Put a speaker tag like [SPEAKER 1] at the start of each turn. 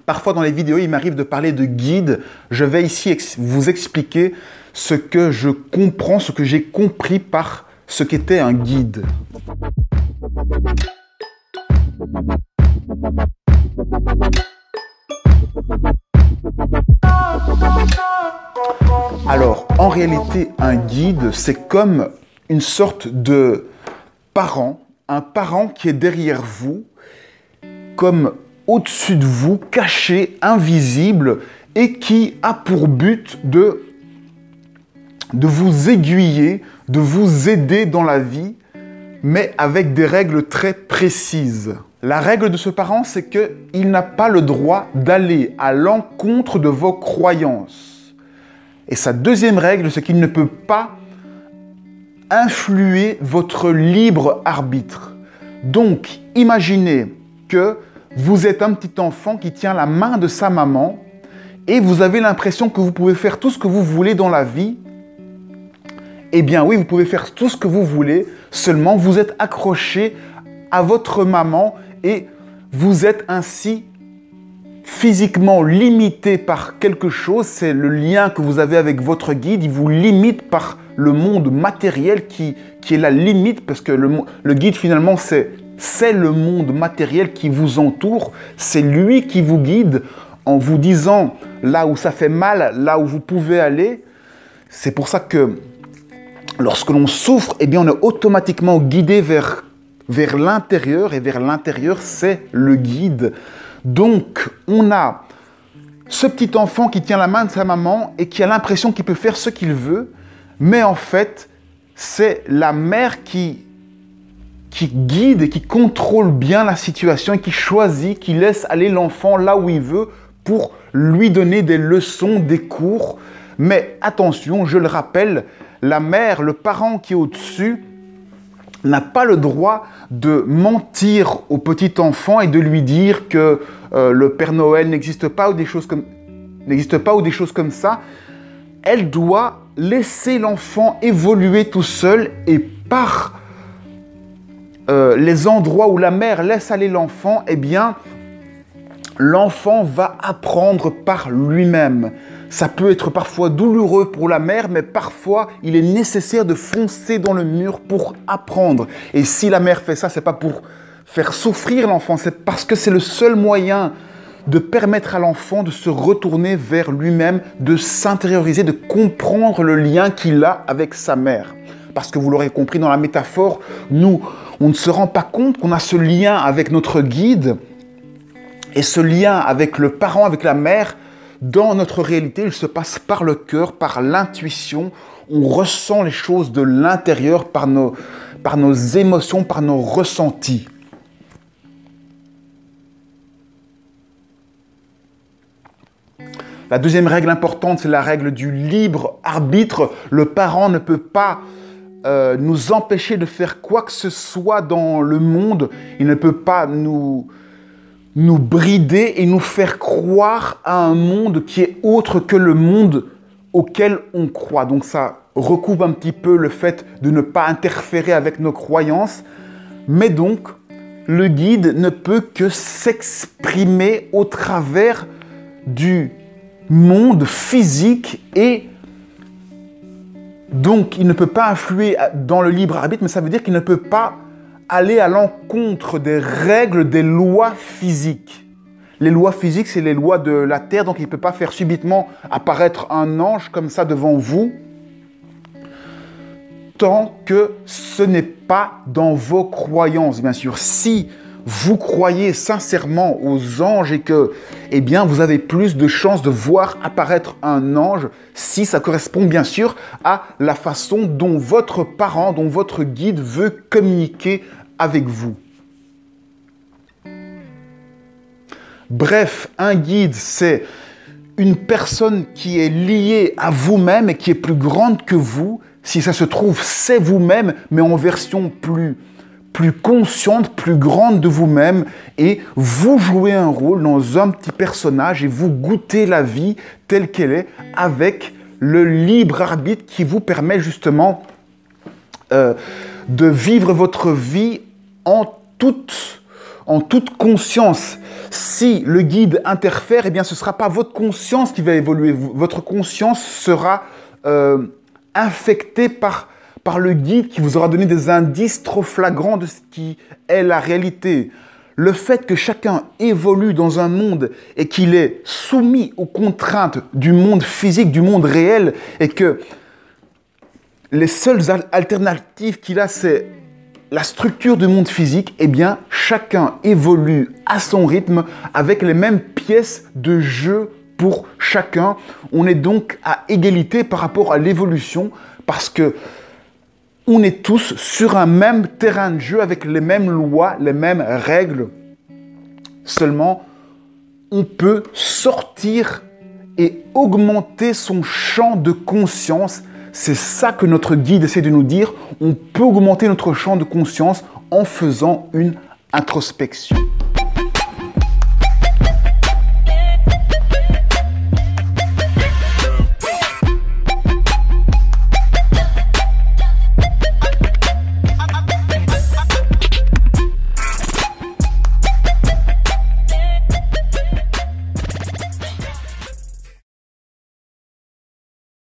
[SPEAKER 1] Parfois dans les vidéos, il m'arrive de parler de guide. Je vais ici vous expliquer ce que je comprends, ce que j'ai compris par ce qu'était un guide. Alors, en réalité, un guide, c'est comme une sorte de parent, un parent qui est derrière vous, comme au-dessus de vous, caché, invisible, et qui a pour but de vous aiguiller, de vous aider dans la vie, mais avec des règles très précises. La règle de ce parent, c'est qu'il n'a pas le droit d'aller à l'encontre de vos croyances. Et sa deuxième règle, c'est qu'il ne peut pas influer votre libre arbitre. Donc, imaginez que vous êtes un petit enfant qui tient la main de sa maman et vous avez l'impression que vous pouvez faire tout ce que vous voulez dans la vie. Eh bien oui, vous pouvez faire tout ce que vous voulez, seulement vous êtes accroché à votre maman et vous êtes ainsi physiquement limité par quelque chose. C'est le lien que vous avez avec votre guide, il vous limite par le monde matériel qui est la limite, parce que le guide finalement c'est le monde matériel qui vous entoure, c'est lui qui vous guide en vous disant là où ça fait mal, là où vous pouvez aller. C'est pour ça que lorsque l'on souffre, eh bien on est automatiquement guidé vers l'intérieur, et vers l'intérieur, c'est le guide. Donc, on a ce petit enfant qui tient la main de sa maman et qui a l'impression qu'il peut faire ce qu'il veut, mais en fait, c'est la mère qui guide et qui contrôle bien la situation et qui choisit, qui laisse aller l'enfant là où il veut pour lui donner des leçons, des cours. Mais attention, je le rappelle, la mère, le parent qui est au-dessus, n'a pas le droit de mentir au petit enfant et de lui dire que le Père Noël n'existe pas ou des choses comme ça. Elle doit laisser l'enfant évoluer tout seul, et par les endroits où la mère laisse aller l'enfant, eh bien, l'enfant va apprendre par lui-même. Ça peut être parfois douloureux pour la mère, mais parfois, il est nécessaire de foncer dans le mur pour apprendre. Et si la mère fait ça, c'est pas pour faire souffrir l'enfant, c'est parce que c'est le seul moyen de permettre à l'enfant de se retourner vers lui-même, de s'intérioriser, de comprendre le lien qu'il a avec sa mère. Parce que vous l'aurez compris dans la métaphore, nous, on ne se rend pas compte qu'on a ce lien avec notre guide, et ce lien avec le parent, avec la mère, dans notre réalité, il se passe par le cœur, par l'intuition. On ressent les choses de l'intérieur par nos émotions, par nos ressentis. La deuxième règle importante, c'est la règle du libre arbitre. Le parent ne peut pas nous empêcher de faire quoi que ce soit dans le monde. Il ne peut pas nous brider et nous faire croire à un monde qui est autre que le monde auquel on croit. Donc ça recouvre un petit peu le fait de ne pas interférer avec nos croyances. Mais donc, le guide ne peut que s'exprimer au travers du monde physique, et donc il ne peut pas influer dans le libre arbitre, mais ça veut dire qu'il ne peut pas aller à l'encontre des règles, des lois physiques. Les lois physiques, c'est les lois de la Terre, donc il ne peut pas faire subitement apparaître un ange comme ça devant vous, tant que ce n'est pas dans vos croyances, bien sûr. Si vous croyez sincèrement aux anges et que, eh bien, vous avez plus de chances de voir apparaître un ange, si ça correspond bien sûr à la façon dont votre parent, dont votre guide veut communiquer avec vous. Bref, un guide, c'est une personne qui est liée à vous-même et qui est plus grande que vous. Si ça se trouve, c'est vous-même, mais en version plus consciente, plus grande de vous-même, et vous jouez un rôle dans un petit personnage et vous goûtez la vie telle qu'elle est avec le libre arbitre qui vous permet justement de vivre votre vie en toute en toute conscience. Si le guide interfère, eh bien, ce ne sera pas votre conscience qui va évoluer. Votre conscience sera infectée par le guide qui vous aura donné des indices trop flagrants de ce qui est la réalité. Le fait que chacun évolue dans un monde et qu'il est soumis aux contraintes du monde physique, du monde réel, et que les seules alternatives qu'il a, c'est la structure du monde physique, eh bien, chacun évolue à son rythme avec les mêmes pièces de jeu pour chacun. On est donc à égalité par rapport à l'évolution parce que on est tous sur un même terrain de jeu avec les mêmes lois, les mêmes règles. Seulement, on peut sortir et augmenter son champ de conscience. C'est ça que notre guide essaie de nous dire. On peut augmenter notre champ de conscience en faisant une introspection.